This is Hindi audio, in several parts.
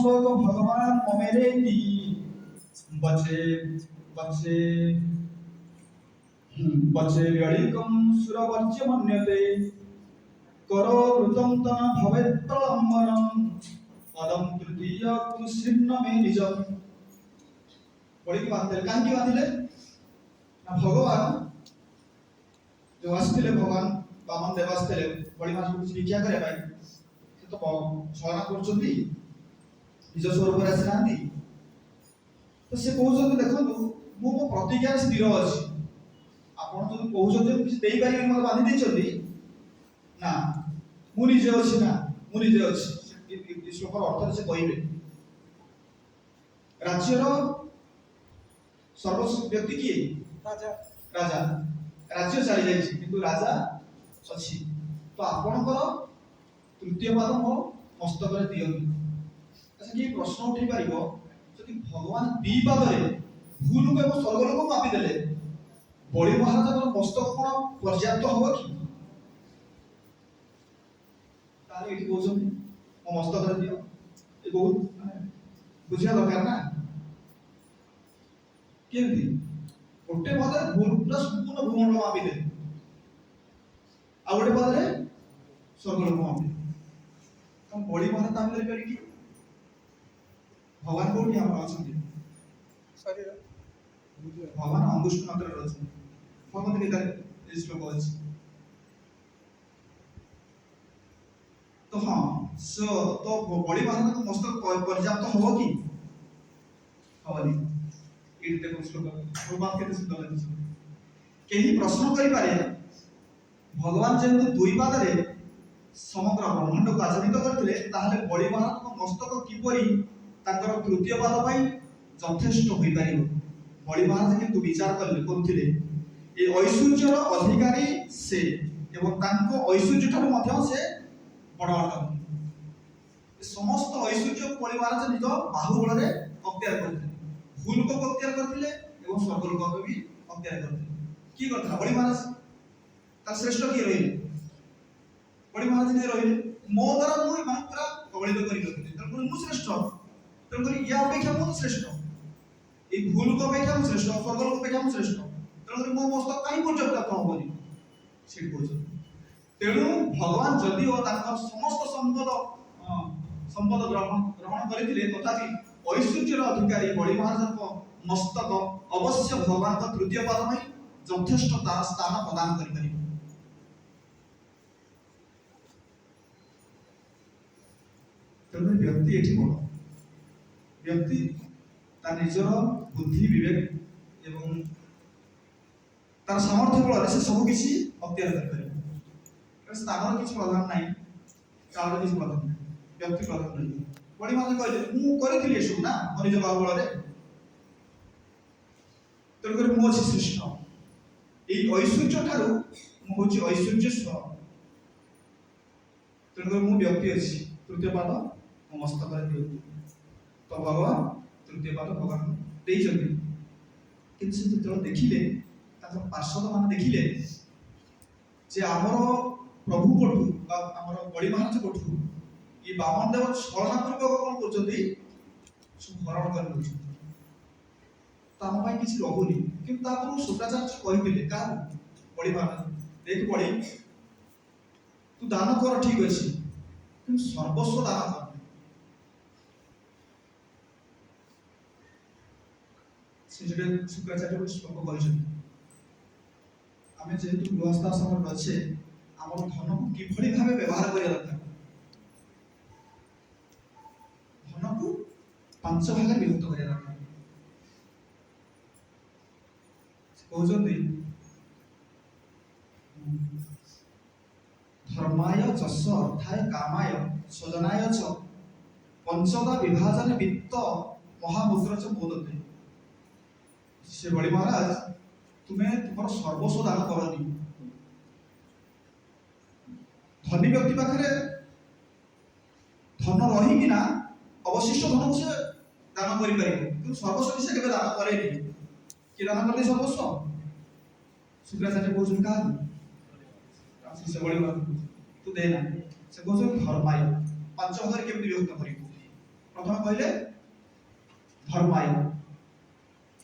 श्लोक भगवान ममेरेति बचे बचे बचे व्यणिकं सुरवर्ज्य मन्यते करो वृतं तना भवेत् प्रलम्बनम् पदम तृतीय कुशिन्न में निजम। बड़ी बात है कहां की बात है ना भगवान जो आसथिले भगवान बामन देव आसथिले बड़ी मास कुछ भिक्षा करे भाई से तो छलना करछंती निज स्वरूप रे आसी तो से कहउछंती देखंतु मो मो प्रतिज्ञा स्थिर अछि आपण जो कहउछंती कुछ देई पारि मते बांधी दैछंती ना मु निजे अछि ना मु निजे अछि ई श्लोकर अर्थ से कहिबे राज्यर सर्वस्व व्यक्ति किए राजा राजा राज्य चली जाइए किंतु राजा अच्छी तो आपणकर तृतीय पाद मो मस्तक रे दियंतु। अच्छा कि प्रश्न उठी पारिबो जदि भगवान दी पादरे भूलोक एवं स्वर्गलोक मापी देले बड़ी महाराज मस्तक कोन पर्याप्त होबो कि ताले एठी बोझन मो मस्तक रे दियो ए बहुत बुझिया दरकार ना केंदी गोटे पदरे पूरा संपूर्ण भूमंडल मापी दे आ गोटे पदरे स्वर्गलोक मापी हम बड़ी महाराज ताम करि कि भगवान कोठी हम अछंती शरीर भगवान अंगुष्ठ मात्र रहछन भगवान के तार श्लोक अछि तो हां सो तो बड़ी महाराज को मस्तक पर्याप्त होबो कि हवनी एटी देखो श्लोक वो बात केते सुंदर लागिछ केही प्रश्न करि पारे भगवान जेंतु दुई पादरे समग्र ब्रह्मांड को आचरित करथिले ताहले बड़ी महाराज को मस्तक किपरि ताकर तृतीय पाद पई यथेष्ट होई पारिबो बड़ी महाराज किंतु विचार करथिले ए ऐश्वर्यर अधिकारी से एवं तांको ऐश्वर्य ठाରୁ ମଧ୍ୟ से बड़ अटक समस्त ऐश्वर्य बड़ी महाराज निज बाहुबल रे अख्तियार करथिले भूलोक को अख्तियार करथिले एवं स्वर्गलोक को भी अख्तियार करथिले की करथा बड़ी महाराज ता श्रेष्ठ की रहिले बड़ी महाराज ने रहिले मो द्वारा मु मान पूरा कबलित करि करथिले तब मु श्रेष्ठ तब या अपेक्षा मु श्रेष्ठ ए भूलोक अपेक्षा मु श्रेष्ठ स्वर्गलोक अपेक्षा मु श्रेष्ठ तब मो मस्तक काई पर्याप्त होबनी से कहछ तेणु भगवान जदि ओ ताकर समस्त संपद ग्रहण करिथिले तथापि ऐश्वर्यर अधिकारी बड़ी महाराज को मस्तक अवश्य भगवान का तृतीय पाद में यथेष्ट स्थान प्रदान करि परिबो तेणु व्यक्ति एठी बड़ व्यक्ति ता निजर बुद्धि विवेक एवं तार सामर्थ्य बल से सब किसी अख्तियार कर परिबो स्थान किछ प्रधान नाही काल किछ प्रधान नाही व्यक्ति प्रधान नाही बड़ी माने कहले मु करिथिले सब ना मनि जो बाहुबल रे तेणु कर मु अछि श्रेष्ठ ए ऐश्वर्य ठारू मु होछि ऐश्वर्य स्व तेणु कर मु व्यक्ति अछि तृतीय पाद मो मस्तक रे दियो तो भगवान तृतीय पाद भगवान देई जति किंतु से जो देखिले ताकर पार्षद माने देखिले जे हमर प्रभु कोठू बा हमर बड़ी महाराज कोठू ये बामन देव छलना पूर्वक कोन करछथि सब हरण कर लउछ ताम भाई किछि रहूनी कि तापर शुक्राचार्य कहिबिले का बड़ी महाराज देख बड़ी तू दान कर ठीक अछि कि सर्वस्व दान कर से जे शुक्राचार्य को श्लोक कहिछथि आमे जेहेतु गृहस्थाश्रम अच्छे हमर धन को किभଳି भाबे व्यवहार करिया दरकार धन को पांच भाग में विभक्त करिया दरकार कहउछन्ती धर्माय जस अर्थाय कामाय स्वजनाय च पंचदा विभाजन वित्त महामुद्र च बोधते से बड़ी महाराज तुम्हें तुम सर्वस्व दान करनी धनी व्यक्ति पाखे धन रही कि ना अवशिष्ट धन को से दान करि परिबो कि सर्वस्व से केबे दान करेनी कि दान करले सर्वस्व शुक्राचार्य कहउछन का से बड़ी बात तू देना से कहउछन धर्माय पांच हजार केबे विभक्त करिबो प्रथम कहले धर्माय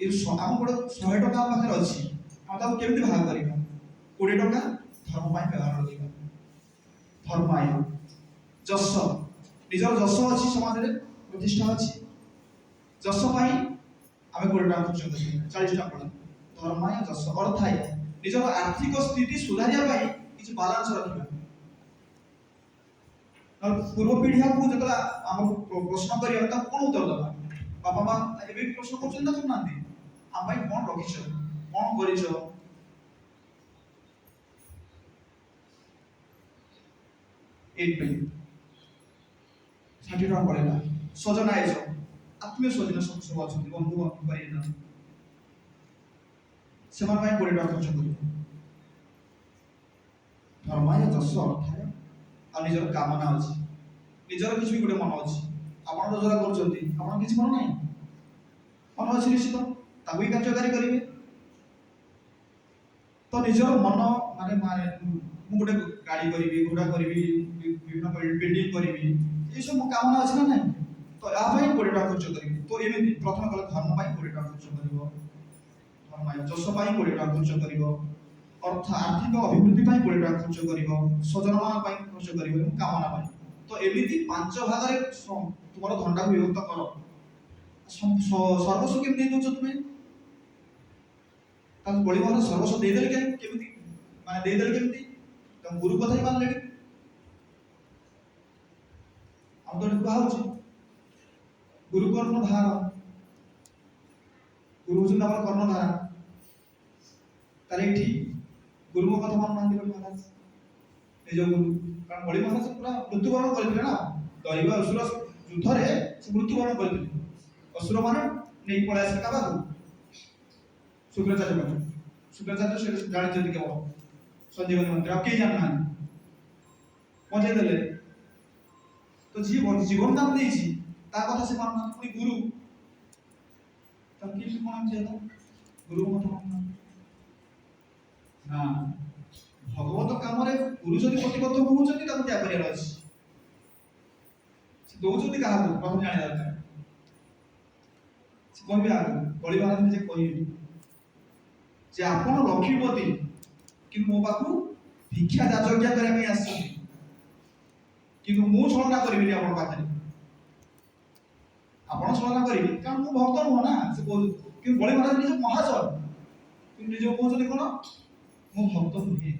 ये आम गोटे 100 टका पाखे अच्छी आम ताको केमती भाग करवा 20 टका धर्म पाई व्यवहार करवा धर्माय जस निजर जस अच्छी समाज में प्रतिष्ठा अच्छी जस पाई आम 20 टका खर्च कर 40 टका पड़ा धर्माय जस अर्थाय निजर आर्थिक स्थिति सुधारिया पाई किछि बैलेंस रखिबा पूर्व पीढ़ी को जो आम प्रश्न करिया ता कोन उत्तर दबा बापा मां एबे प्रश्न करछन ना करनांती आम भाई कोन रखिछ कोन करिछ एट पे 60 टका पड़ेगा सजन आइछ आत्मीय स्वजन सब अछन बंधु बांधव पाइना सेमान भाई 20 टका खर्च करियो धर्माय जस अर्थाय आ निजर कामना अछि निजर किछ भी गोटे मन अछि आपण रोजगार करछंती आपण किछ मन नाही मन अछि निश्चित ताकू ही कार्यकारी करिवे तो निजर मन माने माने मु गोटे गाड़ी करिवि घोड़ा करिवि विभिन्न बिल्डिंग करिवि ए सब कामना अछि ना नाही तो आ भाई 20 टका खर्च करिवि तो एमिति प्रथम कल धर्म पाई 20 टका खर्च करिवो धर्माय जस पाई 20 टका खर्च करिवो अर्थ आर्थिक अभिवृद्धि पाई 20 टका खर्च करिवो सजनमान पाई खर्च करिवो कामना पाई तो एमिति पांच भाग रे तुम्हारा धंडा को विभक्त करो सर्वस्व केमती दोछ तुमे तब बड़ी बार सर्वस्व दे देले केमती माने दे देले केमती तुम गुरु कथा ही मान लेडी हम तो कहा होछि गुरु कर्ण धार गुरु जन हमर कर्ण धारा ताले ठीक गुरु कथा मान मान दिबे महाराज ए जो गुरु कारण बड़ी महाराज पूरा मृत्युवरण करथिले ना दैव असुर युद्ध रे से मृत्युवरण करथिले असुर माने नै पळे आसे का बाबू शुक्राचार्य से जानि जति केवल संजीवनी मंत्र आप के जानना पहुंचे देले तो जीवन दान देछि ता कथा से मान पुनी गुरु तब कि कोन छै गुरु कथा मान ना भगवत काम रे गुरु जदि प्रतिबद्ध होउछथि ताको त्या करियार अछि से दोउछथि काहा को प्रभु जानि दरकार से कहबे आ बळी महाराज जे कहिबे जे आपण लक्ष्मीपति कि मो पाखु भिक्षा याचज्ञा करिया में आछथि कि मु छलना करबिनी आपण पाखरे आपण छलना करबी कारण मु भक्त न ना से कि बळी महाराज निज महाजन कि निज कहउछथि कोन मु भक्त नुहे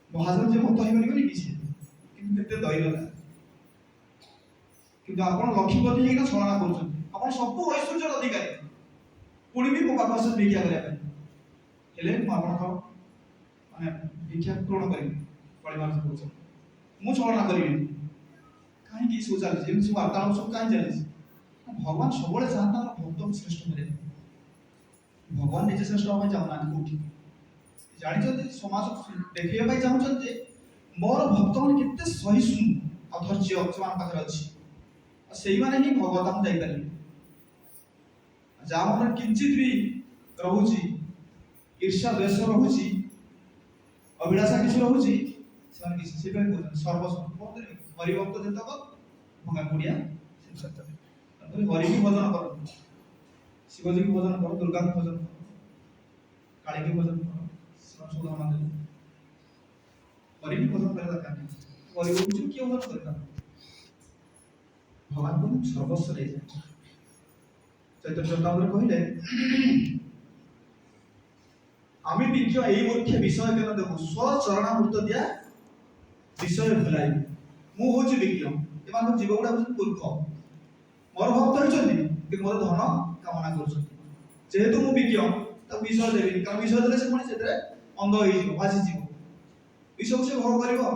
महाजन जे भक्त होई परिबनि कि किंतु एते दैर्यता किंतु आपण लक्ष्मीपति हेना छलना करछन आपण सब ऐश्वर्य अधिकारी पुणी भी मो पाखु से भिक्षा करिया हेले मु आपण को माने भिक्षा पूर्ण करिबि बळी महाराज कहउछन मु छलना करिबि काहे कि सोचा जे सब वार्ता सब काहे जानिस भगवान सबले चाहता भक्त को श्रेष्ठ करे भगवान निजे श्रेष्ठ होय जाउना कोठी जानि समाज देखिए भाई चाहूछन जे मोर भक्त मन केते सहिष्णु आ धैर्य समान पाखर अछि आ सेही माने ही भगवत हम जाई पारि जा मन किंचित भी रहूची ईर्ष्या द्वेष रहूची अभिलाषा किछ रहूची समान किछ से पे सर्वस्व हरि भक्त जतक भंगा कुडिया से सत्य हरि की भजन करो शिव जी की भजन करो दुर्गा की भजन करो काली की भजन करो सुधा माते हरि की भजन करे दरकार नहीं हरि को क्यों भजन करता भगवान को सर्वस्व ले जाए चैतन्य चरणामृत कहिले आमी विज्ञ एई मूर्ख विषय केन देखो स्व चरणामृत दिया विषय भुलाई मु होची विज्ञ एमान जीव गुडा होची मूर्ख मोर भक्त होचंती कि मोर धन कामना करछंती जेहेतु मु विज्ञ ता विषय देबी कारण विषय देले से कोन सेतरे अंध होई जीव भासी जीव विषय से भोग करिवो